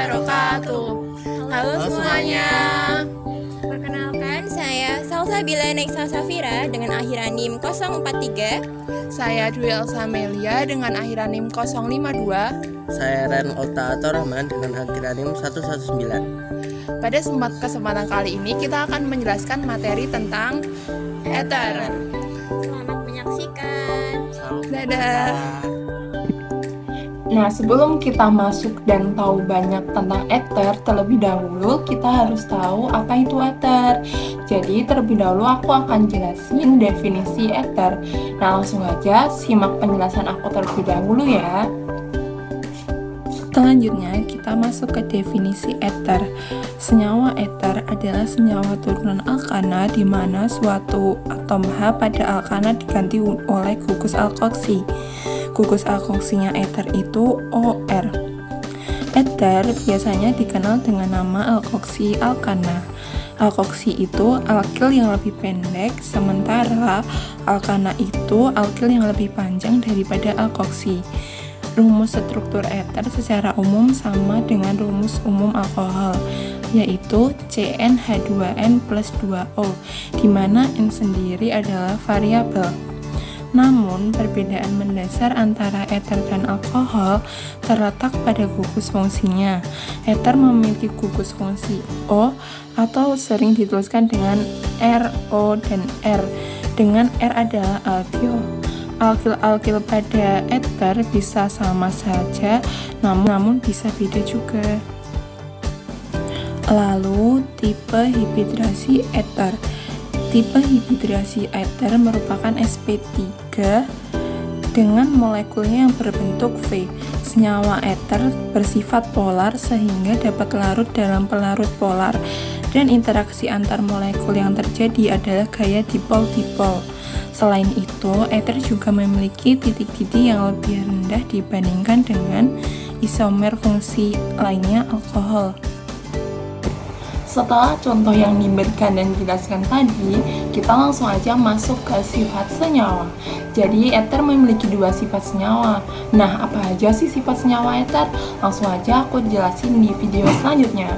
wabarakatuh. Halo semuanya. Perkenalkan, saya Salsabila Nexa Safira dengan akhiran NIM 043. Saya Dwi Elsa Melia dengan akhiran NIM 052. Saya Ren Okta Rahman dengan akhiran NIM 119. Pada kesempatan kali ini kita akan menjelaskan materi tentang ether. Selamat menyaksikan. Dadah. Nah, sebelum kita masuk dan tahu banyak tentang ether, terlebih dahulu kita harus tahu apa itu ether. Jadi, terlebih dahulu aku akan jelasin definisi ether. Nah, langsung aja simak penjelasan aku terlebih dahulu ya. Selanjutnya, kita masuk ke definisi ether. Senyawa ether adalah senyawa turunan alkana di mana suatu atom H pada alkana diganti oleh gugus alkoksi. Gugus alkoksinya ether itu OR. Ether biasanya dikenal dengan nama alkoksi alkana. Alkoksi itu alkil yang lebih pendek, sementara alkana itu alkil yang lebih panjang daripada alkoksi. Rumus struktur ether secara umum sama dengan rumus umum alkohol, yaitu CnH2n plus 2O, di mana N sendiri adalah variabel. Namun, perbedaan mendasar antara ether dan alkohol terletak pada gugus fungsinya. Ether memiliki gugus fungsi O atau sering dituliskan dengan R, O, dan R, dengan R adalah alkil. Alkil-alkil pada ether bisa sama saja, namun bisa beda juga. Lalu, tipe hidrasi ether. Tipe hidrasi ether merupakan sp3 dengan molekulnya yang berbentuk V. Senyawa ether bersifat polar sehingga dapat larut dalam pelarut polar, dan interaksi antar molekul yang terjadi adalah gaya dipol-dipol. Selain itu, ether juga memiliki titik-titik yang lebih rendah dibandingkan dengan isomer fungsi lainnya alkohol. Setelah contoh yang diberikan dan dijelaskan tadi, kita langsung aja masuk ke sifat senyawa. Jadi, ether memiliki dua sifat senyawa. Nah, apa aja sih sifat senyawa ether? Langsung aja aku jelasin di video selanjutnya.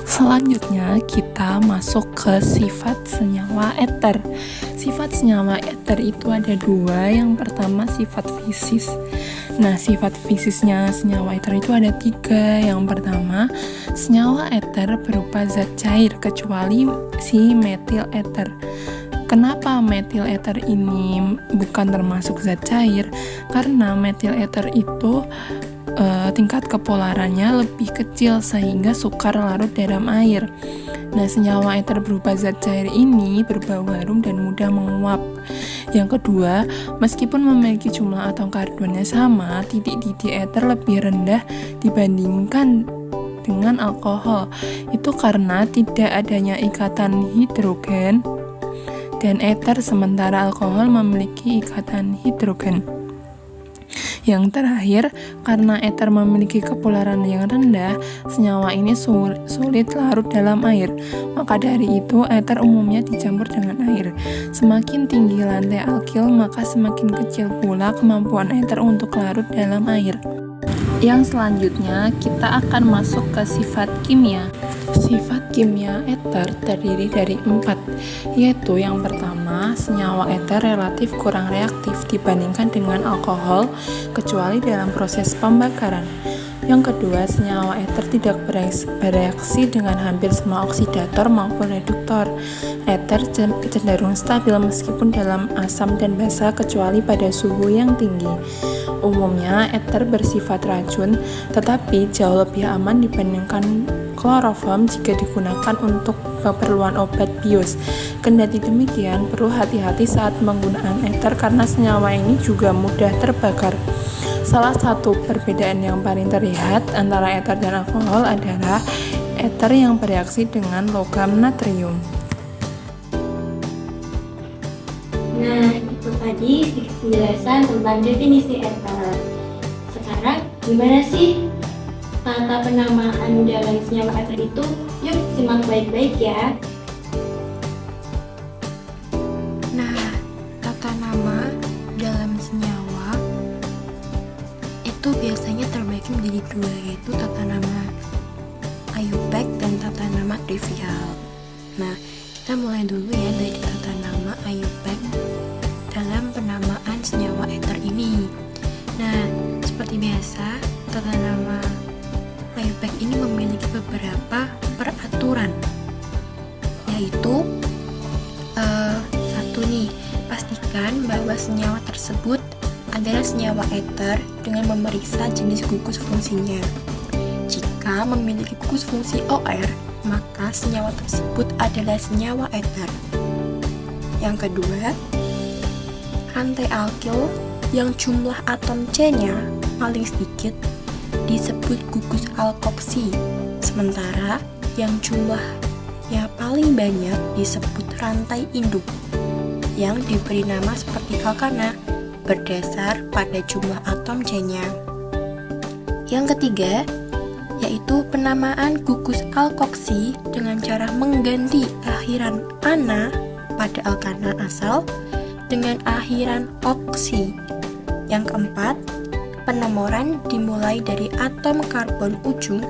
Selanjutnya, kita masuk ke sifat senyawa ether. Sifat senyawa ether itu ada dua. Yang pertama, sifat fisis. Nah, sifat fisisnya senyawa ether itu ada tiga. Yang pertama, senyawa ether berupa zat cair kecuali si metil ether. Kenapa metil ether ini bukan termasuk zat cair? Karena metil ether itu tingkat kepolarannya lebih kecil sehingga sukar larut dalam air. Nah, senyawa ether berupa zat cair ini berbau harum dan mudah menguap. Yang kedua, meskipun memiliki jumlah atom karbonnya sama, titik-titik ether lebih rendah dibandingkan dengan alkohol. Itu karena tidak adanya ikatan hidrogen dan ether, sementara alkohol memiliki ikatan hidrogen. Yang terakhir, karena ether memiliki kepolaran yang rendah, senyawa ini sulit larut dalam air. Maka dari itu, ether umumnya dicampur dengan air. Semakin tinggi lantai alkil, maka semakin kecil pula kemampuan ether untuk larut dalam air. Yang selanjutnya, kita akan masuk ke sifat kimia. Sifat kimia ether terdiri dari 4, yaitu yang pertama, senyawa ether relatif kurang reaktif dibandingkan dengan alkohol, kecuali dalam proses pembakaran. Yang kedua, senyawa ether tidak bereaksi dengan hampir semua oksidator maupun reduktor. Ether cenderung stabil meskipun dalam asam dan basa, kecuali pada suhu yang tinggi. Umumnya, ether bersifat racun, tetapi jauh lebih aman dibandingkan kloroform jika digunakan untuk keperluan obat bius. Kendati demikian, perlu hati-hati saat penggunaan ether karena senyawa ini juga mudah terbakar. Salah satu perbedaan yang paling terlihat antara ether dan alkohol adalah ether yang bereaksi dengan logam natrium. Nah, itu tadi sedikit penjelasan tentang definisi ether. Sekarang, gimana sih tata penamaan dalam senyawa ether itu? Yuk, simak baik-baik ya. Nah, tata nama dalam senyawa itu biasanya terbagi menjadi dua, yaitu tata nama IUPAC dan tata nama trivial. Nah, kita mulai dulu ya dari tata nama IUPAC dalam penamaan senyawa eter ini. Nah, seperti biasa, tata nama IUPAC ini memiliki beberapa peraturan, yaitu satu nih, pastikan bahwa senyawa tersebut adalah senyawa eter dengan memeriksa jenis gugus fungsinya. Jika memiliki gugus fungsi OR, maka senyawa tersebut adalah senyawa eter. Yang kedua, rantai alkil yang jumlah atom C-nya paling sedikit disebut gugus alkoksi, sementara yang jumlahnya paling banyak disebut rantai induk yang diberi nama seperti alkana berdasar pada jumlah atom C-nya. Yang ketiga, yaitu penamaan gugus alkoksi dengan cara mengganti akhiran ana pada alkana asal dengan akhiran oksi. Yang keempat, penomoran dimulai dari atom karbon ujung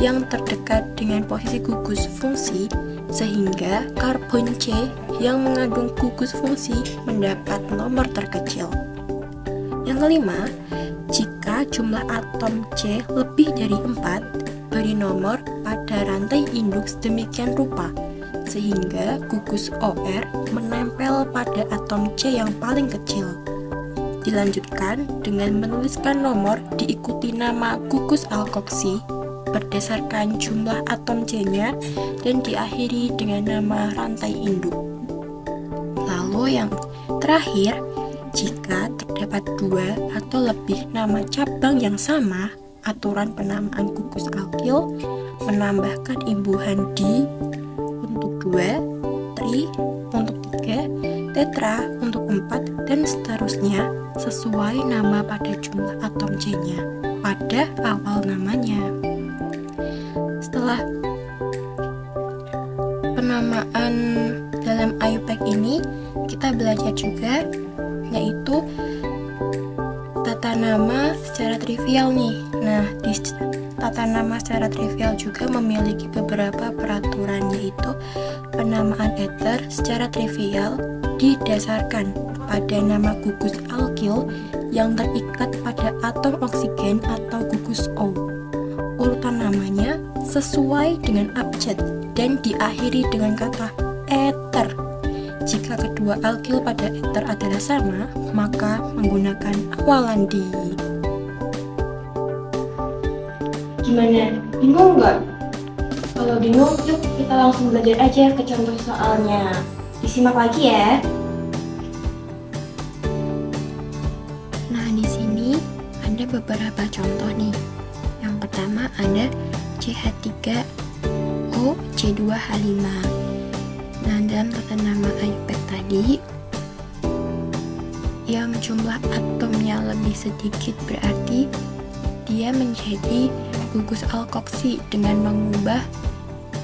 yang terdekat dengan posisi gugus fungsi sehingga karbon C yang mengandung gugus fungsi mendapat nomor terkecil. Yang kelima, jika jumlah atom C lebih dari 4, beri nomor pada rantai induk sedemikian rupa sehingga gugus OR menempel pada atom C yang paling kecil. Dilanjutkan dengan menuliskan nomor diikuti nama gugus alkoksi berdasarkan jumlah atom C-nya dan diakhiri dengan nama rantai induk. Lalu yang terakhir, jika terdapat 2 atau lebih nama cabang yang sama, aturan penamaan gugus alkil menambahkan imbuhan di untuk 2, tri untuk 3, tetra untuk 4, dan seterusnya sesuai nama pada jumlah atom C-nya pada awal namanya. Setelah penamaan dalam IUPAC ini, kita belajar juga yaitu tata nama secara trivial nih. Nah, di tata nama secara trivial juga memiliki beberapa peraturan, yaitu penamaan eter secara trivial didasarkan pada nama gugus alkil yang terikat pada atom oksigen atau gugus O. Urutan namanya sesuai dengan abjad dan diakhiri dengan kata eter. Jika kedua alkil pada eter adalah sama, maka menggunakan awalan di. Gimana? Bingung nggak? Kalau bingung, yuk kita langsung belajar aja ke contoh soalnya. Disimak lagi ya. Nah, di sini ada beberapa contoh nih. Yang pertama ada CH3O C2H5. Nah, dalam tata nama IUPAC tadi, yang jumlah atomnya lebih sedikit berarti dia menjadi gugus alkoksi dengan mengubah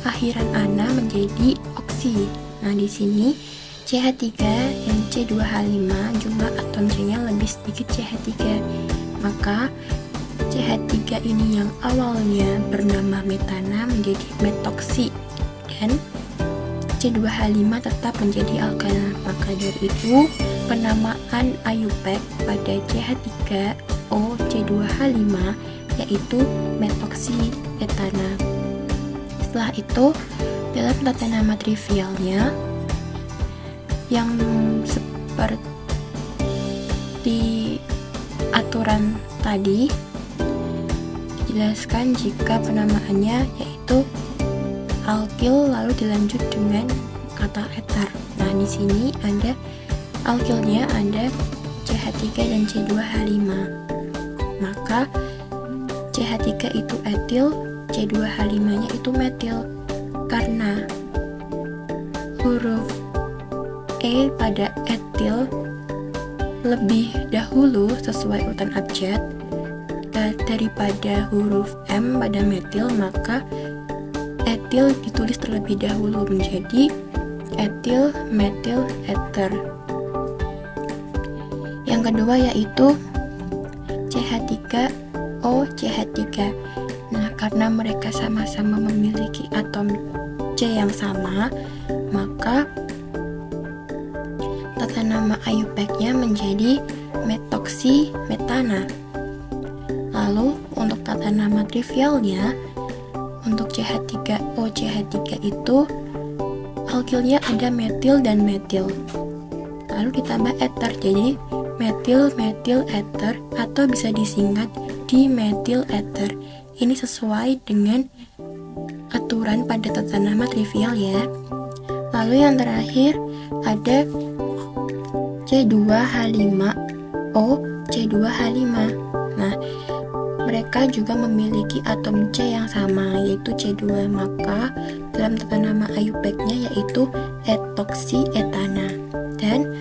akhiran ana menjadi oksi. Nah, di sini CH3 dan C2H5 jumlah atom C-nya lebih sedikit CH3. Maka CH3 ini yang awalnya bernama metana menjadi metoksi dan C2H5 tetap menjadi alkana. Maka dari itu penamaan IUPAC pada CH3O C2H5 yaitu metoksi etana. Setelah itu, dalam tata nama trivialnya yang seperti aturan tadi dijelaskan jika penamaannya yaitu alkil lalu dilanjut dengan kata eter. Nah, di sini ada alkilnya ada CH3 dan C2H5. Maka CH3 itu etil, C2H5-nya itu metil. Karena huruf E pada etil lebih dahulu sesuai urutan abjad daripada huruf M pada metil, maka etil ditulis terlebih dahulu menjadi etil, metil, eter. Yang kedua yaitu CH3 OCH3. Nah, karena mereka sama-sama memiliki atom C yang sama, maka tata nama IUPAC-nya menjadi metoksimetana. Lalu untuk tata nama trivialnya, untuk CH3OCH3 itu alkilnya ada metil dan metil. Lalu ditambah eter, jadi metil eter atau bisa disingkat dimetil eter. Ini sesuai dengan aturan pada tata nama trivial ya. Lalu yang terakhir ada C2H5O C2H5. Nah, mereka juga memiliki atom C yang sama, yaitu C2. Maka dalam tata nama IUPAC-nya yaitu etoksietana. Dan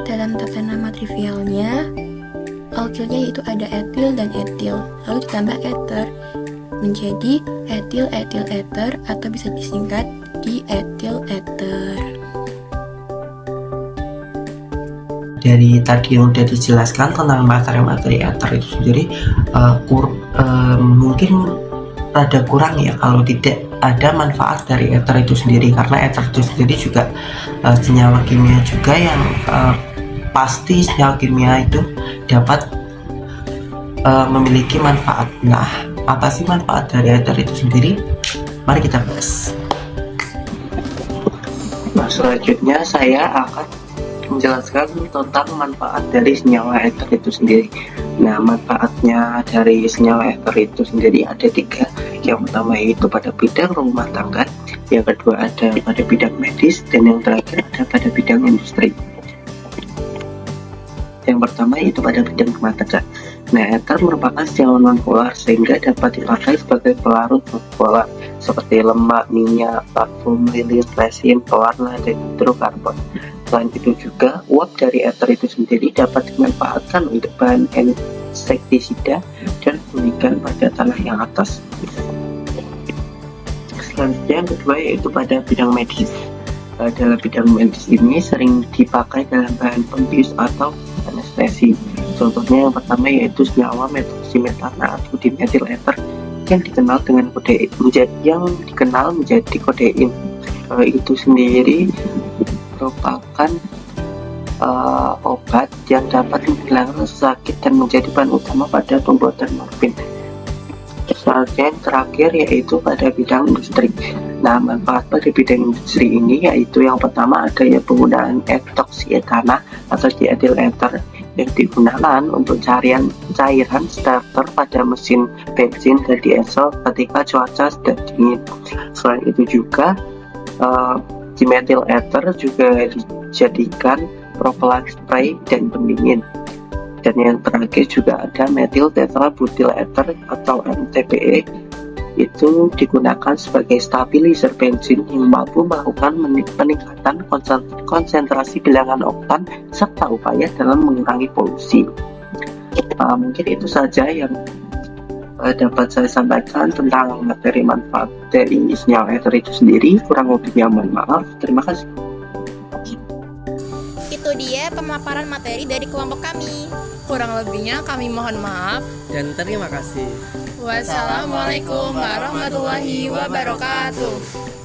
dalam tata nama trivialnya alkilnya yaitu ada etil dan etil, lalu ditambah eter menjadi etil eter atau bisa disingkat dietil eter. Dari tadi yang udah dijelaskan tentang materi-materi eter itu sendiri, mungkin rada kurang ya kalau tidak ada manfaat dari eter itu sendiri, karena eter itu sendiri juga senyawa kimia juga yang pasti senyawa kimia itu dapat memiliki manfaat. Nah, apa sih manfaat dari eter itu sendiri? Mari kita bahas. Nah, selanjutnya saya akan menjelaskan tentang manfaat dari senyawa eter itu sendiri. Nah, manfaatnya dari senyawa eter itu sendiri ada 3. Yang pertama yaitu pada bidang rumah tangga, yang kedua ada pada bidang medis, dan yang terakhir ada pada bidang industri. Yang pertama yaitu pada bidang rumah tangga. Nah, eter merupakan senyawa non-polar sehingga dapat dipakai sebagai pelarut non-polar seperti lemak, minyak, parfum, lilin, resin, pewarna, dan hidrokarbon. Selain itu juga, uap dari eter itu sendiri dapat dimanfaatkan untuk bahan insektisida dan pembibitan pada tanah yang atas. Selanjutnya yang kedua yaitu pada bidang medis. Dalam bidang medis ini sering dipakai dalam bahan pembius atau anestesi. Contohnya yang pertama yaitu senyawa metoksimetana atau dimetil eter yang dikenal menjadi kodein. Itu sendiri merupakan obat yang dapat menghilangkan sakit dan menjadi bahan utama pada pembuatan morfin. Selanjutnya yang terakhir yaitu pada bidang industri. Nah, manfaat pada bidang industri ini yaitu yang pertama ada ya penggunaan etoksietana atau dietil eter yang digunakan untuk cairan starter pada mesin bensin dan diesel ketika cuaca sedang dingin. Selain itu juga dimetil eter juga dijadikan propelan spray dan pendingin. Dan yang terakhir juga ada metil tetrabutyl ether atau MTBE, itu digunakan sebagai stabilizer bensin yang mampu melakukan peningkatan konsentrasi bilangan oktan serta upaya dalam mengurangi polusi. Mungkin itu saja yang dapat saya sampaikan tentang materi manfaat dari senyawa eter itu sendiri. Kurang lebihnya mohon maaf. Terima kasih. Itu dia pemaparan materi dari kelompok kami. Kurang lebihnya kami mohon maaf. Dan terima kasih. Wassalamualaikum warahmatullahi wabarakatuh.